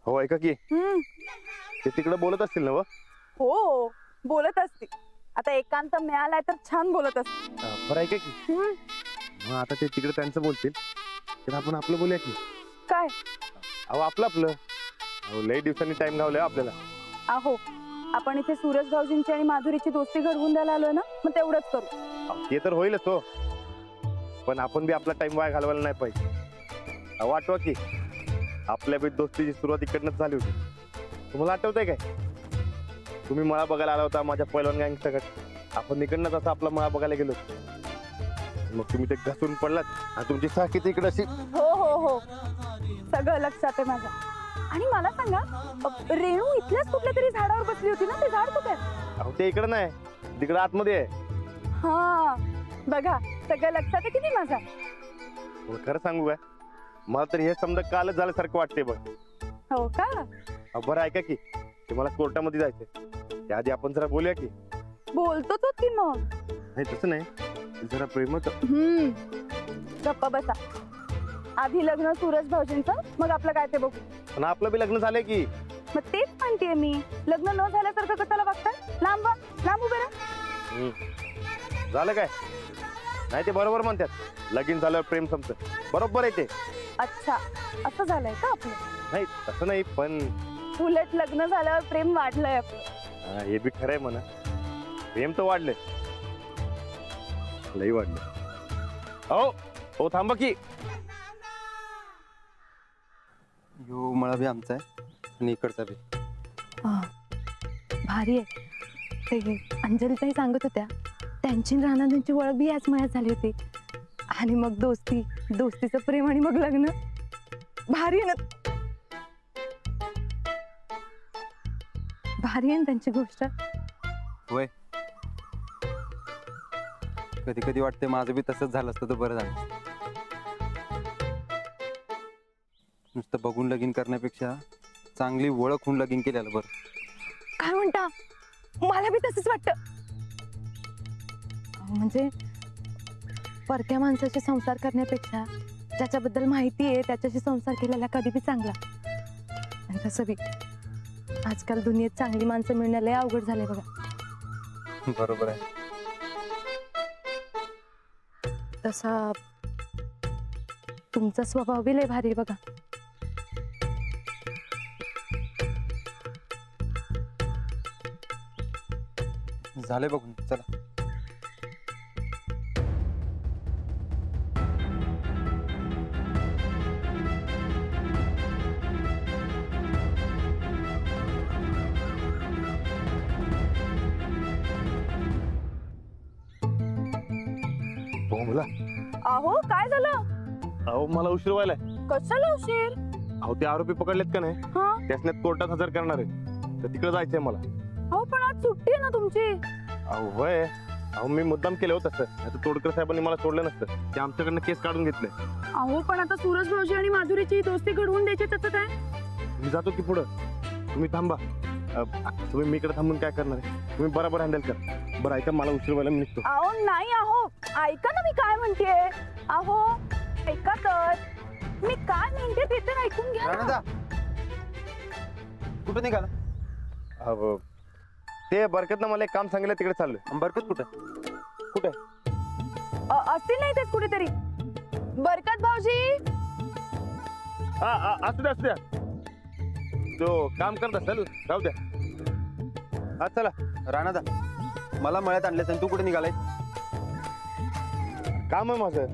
हो ऐका की ते तिकडे बोलत असतील ना? हो बोलत असते. आता एकांत मिळालाय तर छान बोलत असते. बरं ऐका की मग आता ते तिकडे त्यांचं बोलतील तर आपण आपलं बोलूया की. काय? अहो आपलं लई दिवसांनी टाइम घावलाय आपल्याला. अहो आपण इथे सूरज भाऊजींची आणि माधुरीची दोस्ती घडवून द्यायला आलोय ना, मग तेवढंच करू. ते तर होईलच हो, पण आपण बी आपला टाइम वाया घालवायला नाही पाहिजे. वाटवा की आपल्या बी दोस्तीची सुरुवात इकडनंच झाली होती. तुम्हाला आठवतंय काय? तुम्ही मळा बघायला आला होता माझ्या पहिलवान गँग सगळं. आपण इकडनंच असं आपला मळा बघायला गेलो. मग तुम्ही ते घसरून पडलात आणि तुमची साखी इकडे अशी. हो हो हो सगळं लक्षात आहे माझ्या. आणि मला सांगा, रेणू इथल्याच कुठल्या तरी झाडावर बसली होती ना, ते झाड कुठे आहे? अहो ते इकडे नाही, तिकडे आतमध्ये आहे. हा बघा सगळं लक्षात आहे किती माझ्या. खरं सांगू काय, मला तर हे समजा कालच झाल्यासारखं वाटते बघ. हो का? बरं ऐका की ते मला कोर्टामध्ये जायचंय, त्याआधी आपण जरा बोलूया की. बोलतो तो की मग. नाही तसं नाही, जरा प्रेमच. गप्पा बसा. आधी लग्न सूरज भाऊजींचं, मग आपलं काय ते बघू. पण आपलं बी लग्न झालंय की. मग तेच म्हणतेय मी, लग्न न झाल्यासारखं कशाला बघताय? लांब लांब उभे राहा. झालं काय? नाही ते बरोबर म्हणतात, लगीन झाल्यावर प्रेम संपतं. बरोबर आहे ते. अच्छा असं झालंय का आपलं? नाही तसं नाही, पण उलट लग्न झाल्यावर प्रेम वाढलंय आपलं. हे बी खरंय म्हणा. प्रेम तर वाढलंय, लई वाढलं. हो हो थांबा की. यो मळा बी आमचा आहे आणि इकडचा बी. भारी आहे. ते अंजली ताई सांगत होत्या, त्यांची राणांची ओळख बी याच मळ्यात झाली होती. आणि मग दोस्तीचं प्रेम आणि मग लग्न. भारी आहे ना, भारी आहे ना त्यांची गोष्ट. होय, कधी कधी वाटते माझं बी तसंच झालं असतं तर बरं झालं. नुसतं बघून लगीन करण्यापेक्षा चांगली ओळख होऊन लगीन केलेलं बरं. काय म्हणता? मला बी तसंच वाटतं. म्हणजे परक्या माणसाशी संसार करण्यापेक्षा ज्याच्याबद्दल माहिती आहे त्याच्याशी संसार केलेला कधी बी चांगला. आणि तसं बी आजकाल दुनियेत चांगली माणसं मिळणं लय अवघड झालंय बघा. बरोबर आहे. तसा तुमचा स्वभाव बी लय भारी आहे बघा. झालंय बघून, चला. हो बोला. अहो काय झालं? अहो मला उशीर व्हायलाय. कशाला उशीर? अहो ते आरोपी पकडलेत का नाही, त्यासने कोर्टात हजर करणार आहे, तर तिकडे जायचंय मला. अहो पण आज सुट्टी आहे ना तुमची. अहो होय. अहो मी मुद्दाम केलं होतं तसं, आता तोडकर साहेबांनी मला सोडलं नसतं. ते आमच्याकडनं केस काढून घेतले. अहो पण आता सूरज भाऊजी आणि माधुरीची दोस्ती घडवून द्यायची, त्याचं काय? मी जातो की पुढं, तुम्ही थांबा. तुम्ही मी इकडे थांबून काय करणार आहे? तुम्ही बरोबर हँडल कर. बरं ऐका, मला उशीर व्हायला, मी निघतो. अहो नाही, अहो ऐका ना मी काय म्हणतेय. अहो ऐका तर, मी काय म्हणते ते तर ऐकून घ्या ना. कुठं निघाला? अहो ते बरकतनं मला एक काम सांगितलं, तिकडे चाललोय. बरकत कुठं? कुठे? असतील नाही तेच कुठेतरी. बरकत भाऊजी. असू द्या असू द्या, तो काम करत असेल, राहू द्या. हा चला. राणादा, मला मळ्यात आणलेस आणि तू कुठे निघालाय? काम आहे माझं.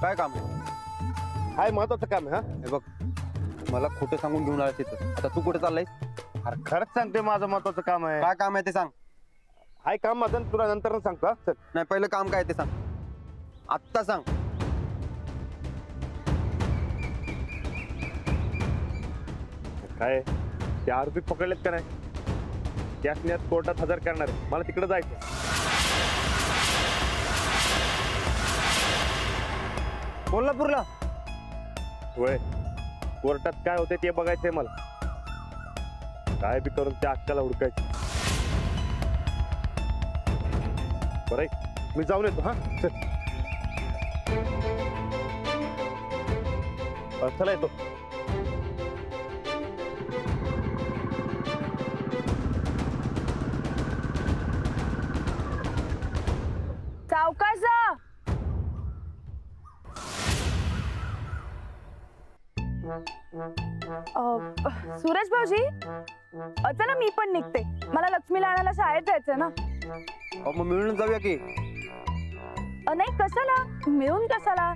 काय काम आहे? हाय महत्वाचं काम आहे. हे बघ, मला खोटं सांगून घेऊन आलास तिथं. आता तू कुठे चाललायस? अरे खरंच सांगते, माझं महत्वाचं काम आहे. काय काम आहे ते सांग. हाय काम माझं, तुला नंतर सांगतो. हा चल. नाही, पहिलं काम काय ते सांग, आत्ता सांग. काय ते आरोपी पकडलेत का नाही, त्यासने कोर्टात हजर करणार आहे, मला तिकडे जायचं. कोल्हापूरला? होय, कोर्टात काय होते ते बघायचंय मला. काय बी करून त्या अक्काला हुडकायचं. बरं मी जाऊन येतो. हा चल. चला येतो. सूरज भाऊजी, चला मी पण निघते. मला लक्ष्मीला आणायला शाळेत जायचंय ना. अहो, मग मिळून जाऊया की. नाही, कशाला मिळून कशाला?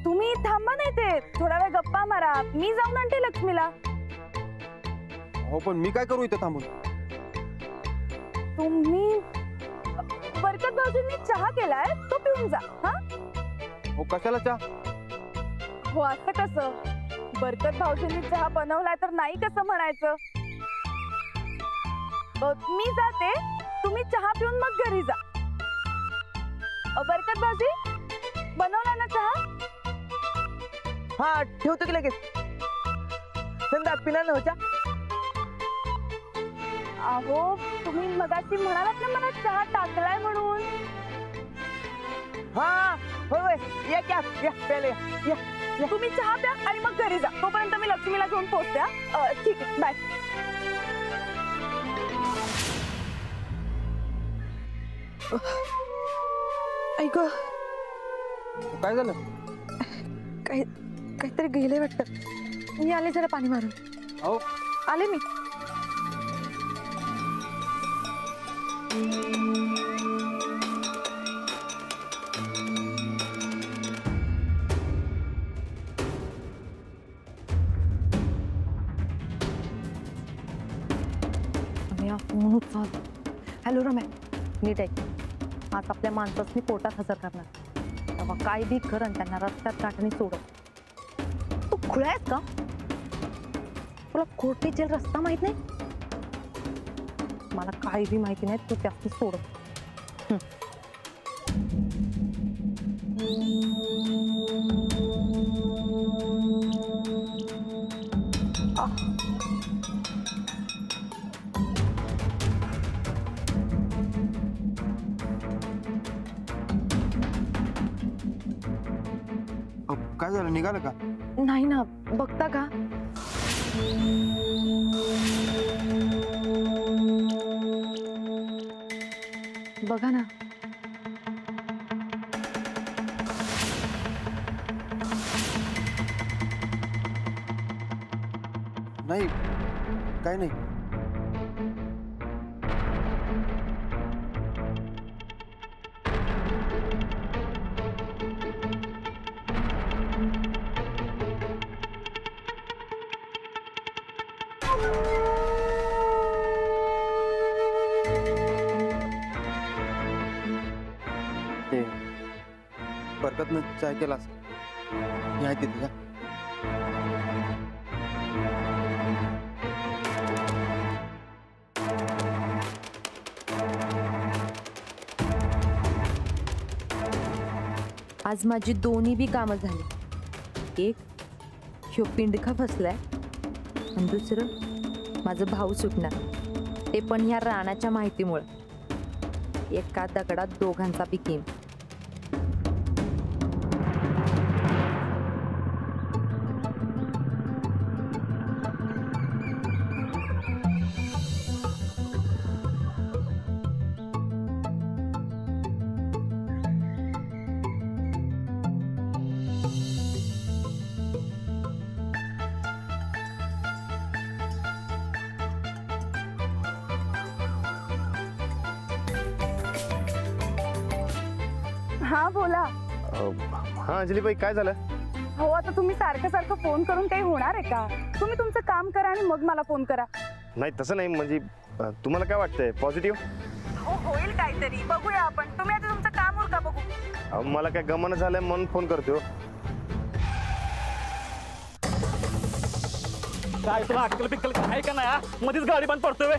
तुम्ही थांबा, नाही ते थोडा वेळ गप्पा मारा, मी जाऊन आणते लक्ष्मीला. हो, पण मी काय करू इथं थांबून? तुम्ही बरकत भाऊजींनी चहा केलाय, तो पिऊन जा. हा हो, कशाला चहा? हो, असं कसं? बरकत भाऊजींनी चहा बनवलाय तर नाही कसं म्हणायचं? मी जाते, तुम्ही चहा पिऊन मग घरी जा. बरकत भाऊजी, बनवला ना चहा? हा, ठेवतो की लगेच. संध्या पिला नव्हता. अहो, तुम्ही मगाशी म्हणालात ना मला चहा टाकलाय म्हणून. हा होय, या क्या या प्याले या. तुम्ही चहा प्या आणि मग घरी जा. तोपर्यंत मी लक्ष्मीला घेऊन पोहोचते. ठीक आहे, बाय. ऐक, काय झालं? काहीतरी गेले वाटतं. मी आले जरा पाणी मारून. अहो, आले मी. हॅलो रम्या, नीट ऐक. आज आपल्या माणसासनी कोर्टात हजर करणार. तेव्हा काय बी कर आणि त्यांना रस्त्यात गाठणी सोडव. तू खुळा आहेस का? तुला कोर्टी जेल रस्ता माहित नाही? मला काही बी माहिती नाही, तू त्यासनी सोडव. काय झालं, निघालं का? नाही ना, बघता का? बघा ना. नाही, काय नाही. ते बरकतनं चाय केला असं मी आहे तिथे का? आज माझी दोन्ही बी कामं झाली. एक, ह्यो पिंडका फसलाय आणि दुसरं माझं भाऊ सुटणार. ते पण ह्या राणाच्या माहितीमुळे. एका दगडात दोघांचा बी गेम. हा बोला. हा अंजलीबाई, काय झालं? हो, आता तुम्ही सारखं सारखं फोन करून काही होणार आहे का? तुम्ही तुमचं काम करा आणि मग मला फोन करा. नाही तसं नाही, म्हणजे तुम्हाला काय वाटतंय? पॉझिटिव्ह? हो, होईल काहीतरी. बघूया आपण. तुम्ही आता तुमचं काम उरका बघू. मला काय गमन झालंय म्हणून फोन करतो. काय तुला अक्कल बिक्कल आहे का नाही? मध्येच गाडी बंद पडतोय.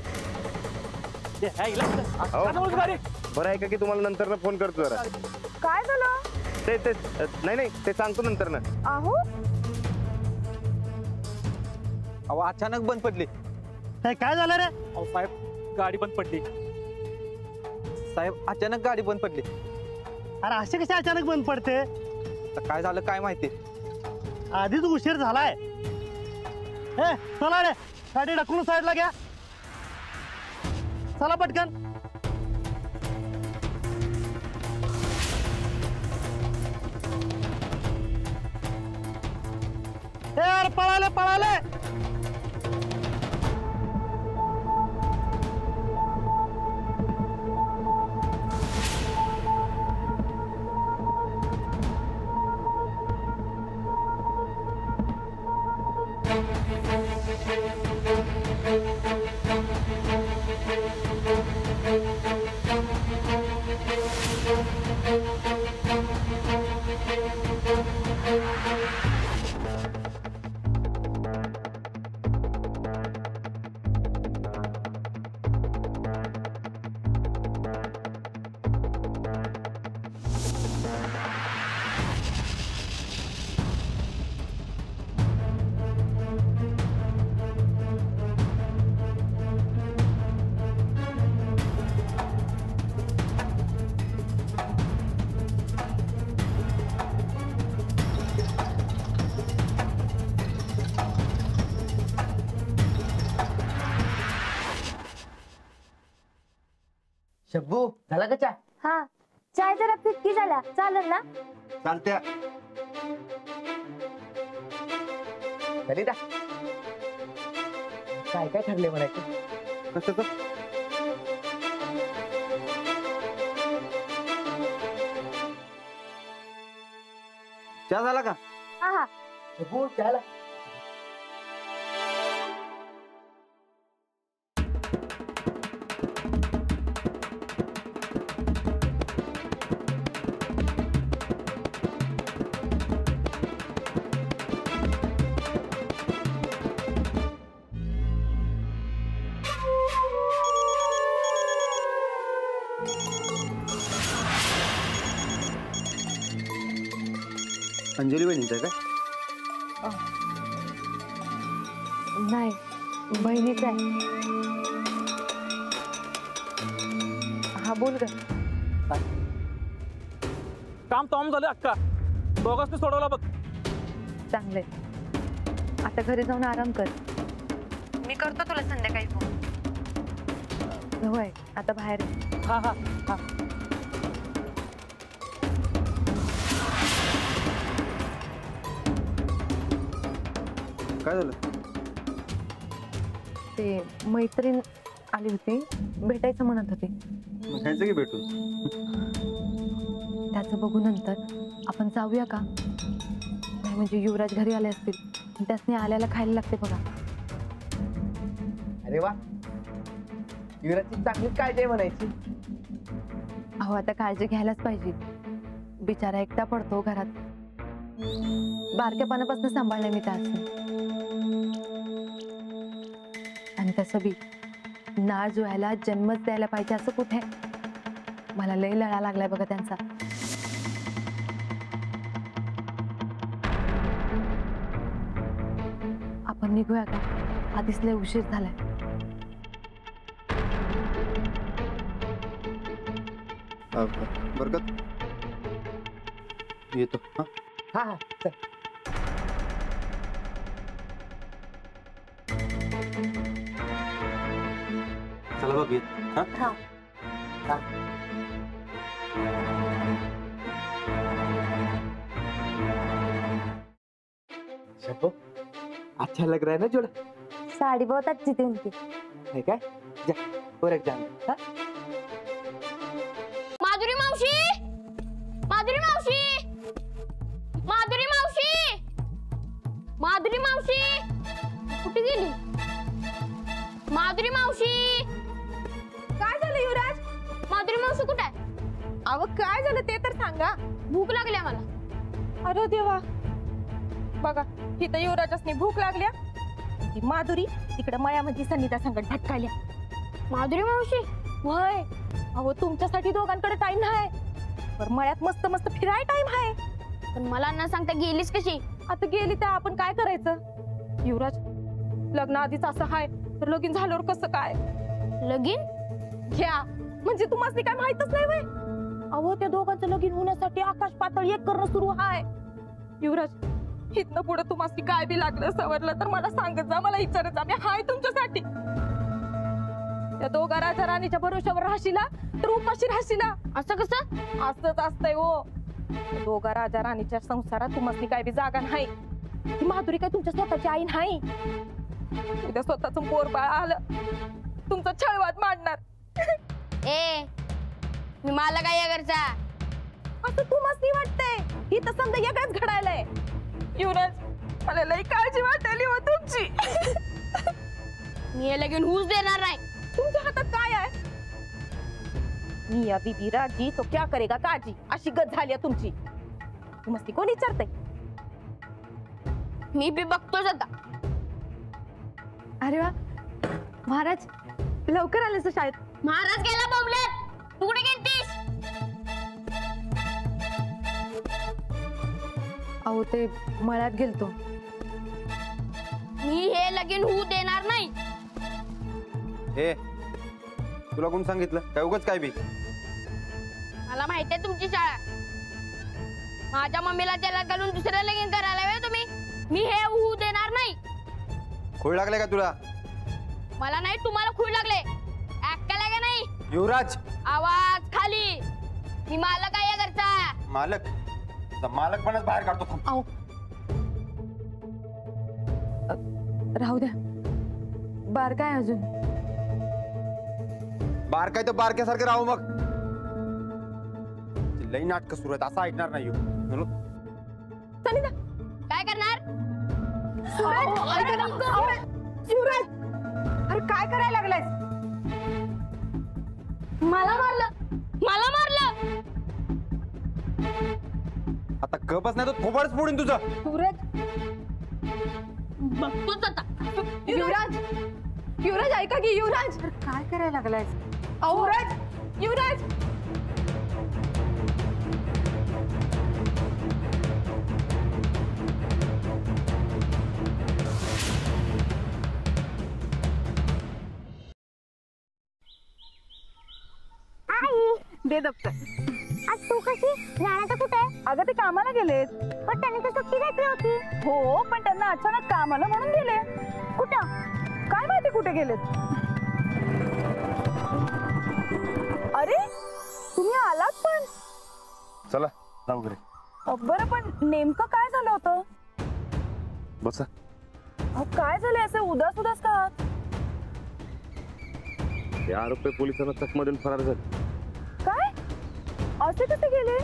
गाडी बरं आहे का की तुम्हाला नंतर फोन करतो जरा. काय झालं? ते नाही ते सांगतो नंतर ना. अहो, अहो, अचानक बंद पडली. काय झालं रे? अहो साहेब, गाडी बंद पडली. साहेब, अचानक गाडी बंद पडली. अरे असे कसे अचानक बंद पडते? आता काय झालं काय माहिती. आधीच उशीर झालाय. चला रे, गाडी ढकलून साईडला घ्या. चला पटकन. पळाले पळाले. शब्बू झाला का चहा? हा चाय जरा फिक्की झाल्या चालेल ना? चालत्या. ललिता काय काय ठरले म्हणायचं? कशाचं? चहा झाला का? हा हा. शब्बू चहाला. अंजली बहिणीचं आहे काय? नाही, बहिणीच आहे. हा बोल ग. काम तमाम झालं अक्का. दोघांनी सोडवला बघ. चांगलंय. आता घरी जाऊन आराम कर. मी करतो तुला संध्याकाळी फोन. होय आता बाहेर आहे. हा हा हा. काय झालं? ते मैत्रीण आली होती, भेटायचं म्हणत होती. मग खायचं की भेटून? त्याचं बघू नंतर. आपण जाऊया का? नाही म्हणजे युवराज घरी आले असतील, त्यासनी आल्याला खायला लागते बघा. अरे वा, युवराजची चांगलीच काळजी आहे म्हणायची. अहो आता काळजी घ्यायलाच पाहिजे. बिचारा एकटा पडतो घरात. बारक्यापणापासून सांभाळलंय मी त्यासनी. आणि तसं बी नाळ जुळायला जन्मच द्यायला पाहिजे असं कुठे? मला लय लळा लागलाय बघा त्यांचा. आपण निघूया का? आधीच लय उशीर झालाय. बरकत येतो. हा हा हा चल. चला बघ येत. हा हा. शब्बू अच्छा लग रहा है ना जोड़ा? साडी बहुत अच्छी थी उनकी. है काय? जा और एक जान. हा? माधुरी मावशी, माधुरी मावशी, माधुरी मावशी, माधुरी मावशी कुठे गेली? माधुरी मावशी. काय झालं युवराज? माधुरी मावशी कुठे आहे? अहो काय झालं ते तर सांगा. भूक लागली आहे मला. अरे देवा, बघा तिथं युवराजासनी भूक लागल्या. ती माधुरी तिकडे मळ्यामध्ये संगीता संकट भटकायल्या. माधुरी मावशी वय अहो तुमच्यासाठी दोघांकडे टाइम नाही, पण मळ्यात मस्त मस्त फिराय टाइम आहे. पण मला न सांगता गेलीस कशी? आता गेली तर आपण काय करायचं? युवराज लग्न आधीच असं आहे तर लगीन झाल्यावर कसं काय? लगीन? घ्या म्हणजे तुम्हाला काय माहितच नाही वय? अहो त्या दोघांचं लगीन होण्यासाठी आकाश पातळ एक करणं सुरू आहे. युवराज इथनं पुढे तुम्हाला काय बी लागलं सवरलं तर मला सांगत जा, मला विचारत जा. मी हाय तुमच्यासाठी. त्या दोघा राजा राणीच्या भरोश्यावर राहशीला तर उपाशी राहशीला. असं कसं? असंच असतंय हो. दोघा राजा राणीच्या संसारात तुम्हाला काय बी जागा नाही. ती माधुरी काय तुमच्या स्वतःची आई नाही. उद्या स्वतःच पोर बाळ आलं तुमचा छळवाद मांडणार. ए मी मला काय या घरचा असं तुम्हाला वाटतंय. ही तर समजा वेगळंच घडायलंय. युवराज मला लई काळजी वाटायली हो तुमची. मी हे लगीन होऊच देणार नाही. तुमच्या हातात काय आहे? मिया बीबी राजी तो क्या करेगा काजी अशी गत झाली आहे तुमची. मस्ती कोण विचारतंय? मी बी बघतोच आता. अरे वा महाराज लवकर आलेस शाळेत. महाराज गेला बोंबलत. तू कुठे गेलतीस? अहो ते मळ्यात गेलतो. मी हे लगीन होऊ देणार नाही. ए तुला कोण सांगितलं काय उगाच काय बी? मला माहिती आहे तुमची शाळा. माझ्या मम्मीला त्याला घालून दुसरं लगीन करायला वेळ तुम्ही. मी हे होऊ देणार नाही. खोड लागलाय का तुला? मला नाही तुम्हाला खूळ लागले. ऐकायला का नाही? युवराज आवाज खाली. मी मालक आहे या घरचा. मालक मालकपणाच बाहेर काढतो थांब. अहो राहू द्या. बार काय अजून? बारकाय तर बारक्यासारखं राहू मग. लई नाटक सुरू आहेत असं ऐकणार नाही ह्यो. चलो. काय करणार? युवराज अरे काय करायला लागलाय? मला मारलं. मला मारलं. आता गपच नाही तर थोबाडच फोडून तुझं. युवराज बघतोच आता. युवराज युवराज ऐका की युवराज. काय करायला लागलाय? युवराज युवराज दे दप्तर. आज तू कशी राहण्याचं कुठे? अगं ते कामाला गेलेत. पण त्यांनी तर सुट्टी घेतली होती. हो पण त्यांना अचानक काम आलं म्हणून गेले. कुठं? काय माहिती कुठे गेलेत. अरे तुम्ही आलात पण. चला जाऊ घरी. बरं पण नेमकं काय झालं होतं? बसा. काय झाले असे उदास उदास का आहात? ते आरोपी पोलिसांना चकमा देऊन फरार झाले. काय असे कसे गेले?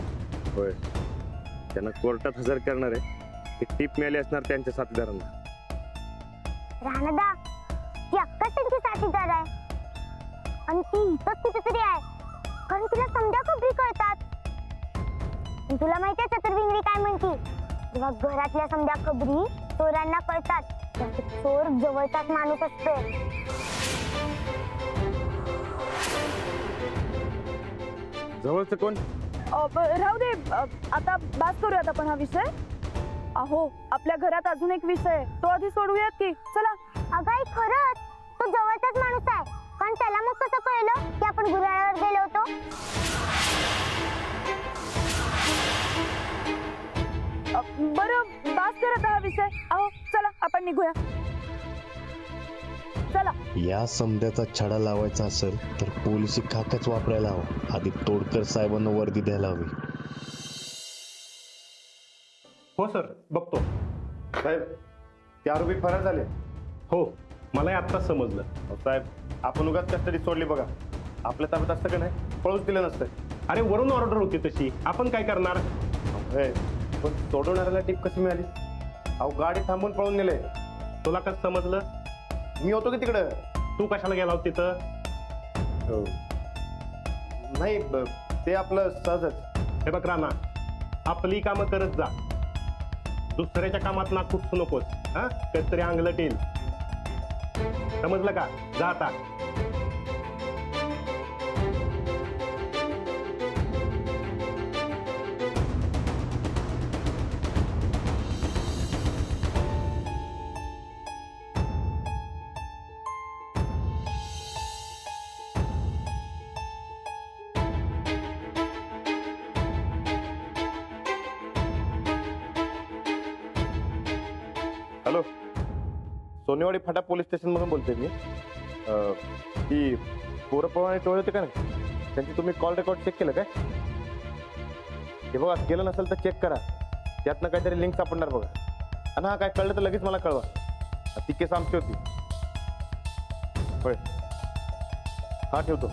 होय त्यांना कोर्टात हजर करणार आहे. ती टीप मिळाली असणार त्यांच्या साथीदारांना. रानदा ती अक्काच त्यांची साथीदार आहे. आणि ती इथंच कुठेतरी आहे. कारण तिला समजा खबरी कळतात. तुला माहिती आहे चतुर्विंगरी काय म्हणते? जेव्हा घरातल्या समजा खबरी चोरांना कळतात तर तो चोर जवळचाच माणूस असतो. जवळचं कोण? राहू दे. आता बात करूयात आपण हा विषय. अहो आपल्या घरात अजून एक विषय आहे. तो आधी सोडूयात की. चला. अगाई खरंच तो जवळचाच माणूस आहे. पण त्याला मग कसं कळलं की आपण गुराळावर गेलो होतो? बरं बात करत हा विषय. अहो चला आपण निघूया. चला. या समद्याचा छडा लावायचा असेल तर पोलिसी खाक्याच वापरायला हवं. आधी तोडकर साहेबांना वर्दी द्यायला हवी. हो सर बघतो. साहेब ते आरोपी फरार झाले. हो मलाही आत्ताच समजलं. साहेब आपण उगाच कस्टडी सोडली बघा. आपल्या ताब्यात असतं का नाही पळूच दिलं नसतं. अरे वरून ऑर्डर होती तशी. आपण काय करणार? होय पण सोडवणाऱ्याला टीप कशी मिळाली? अहो गाडी थांबून पळून नेले. तुला कसं समजलं? मी होतो की तिकडं. तू कशाला गेला होता तिथं? नाही ते आपलं सहजच. हे बघ राणा आपली कामं करत जा. दुसऱ्याच्या कामात नाक खुपसू नकोस. हा कधीतरी अंगलट येईल. समजलं का? जा आता. हॅलो सोनेवाडी फाटा पोलीस स्टेशन मधून बोलतोय मी. ती पोरपवाने टोळे होते का नाही त्यांची तुम्ही कॉल रेकॉर्ड चेक केलं काय? हे बघा केलं नसेल तर चेक करा. त्यातनं काहीतरी लिंक सापडणार बघा. आणि हा काय कळलं तर लगेच मला कळवा. ती केस आमची होती. होय, हा ठेवतो.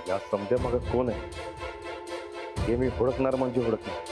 या समजा मग कोण आहे हे मी हुडकणार म्हणजे हुडकणार.